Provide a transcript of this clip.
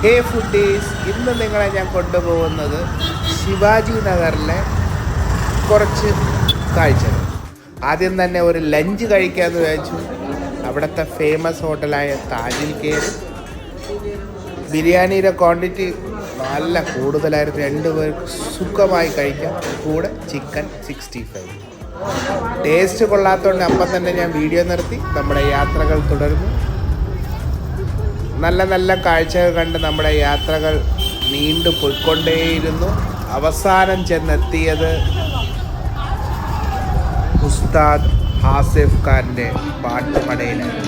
ഹേ foodies, ഇന്ന് നിങ്ങളെ ഞാൻ കൊണ്ടുപോകുന്നത് ശിവാജി നഗറിലെ കുറച്ച് കാഴ്ചകൾ. ആദ്യം തന്നെ ഒരു ലഞ്ച് കഴിക്കാമെന്ന് വിചാരിച്ചു. അവിടുത്തെ ഫേമസ് ഹോട്ടലായ താജിൽ കയറി. ബിരിയാണിയുടെ ക്വാണ്ടിറ്റി നല്ല കൂടുതലായിരുന്നു, 2 പേർക്ക് സുഖമായി കഴിക്കാം. കൂടെ ചിക്കൻ 65. ടേസ്റ്റ് കൊള്ളാത്തതുകൊണ്ട് അപ്പം തന്നെ ഞാൻ വീഡിയോ നിർത്തി. നമ്മുടെ യാത്രകൾ തുടർന്നു. നല്ല നല്ല കാഴ്ചകൾ കണ്ട് നമ്മുടെ യാത്രകൾ നീണ്ടു പോയിക്കൊണ്ടേയിരുന്നു. അവസാനം ചെന്നെത്തിയത് ഉസ്താദ് ഹാസിഫ് ഖാൻ്റെ പാട്ടുമടയിലാണ്.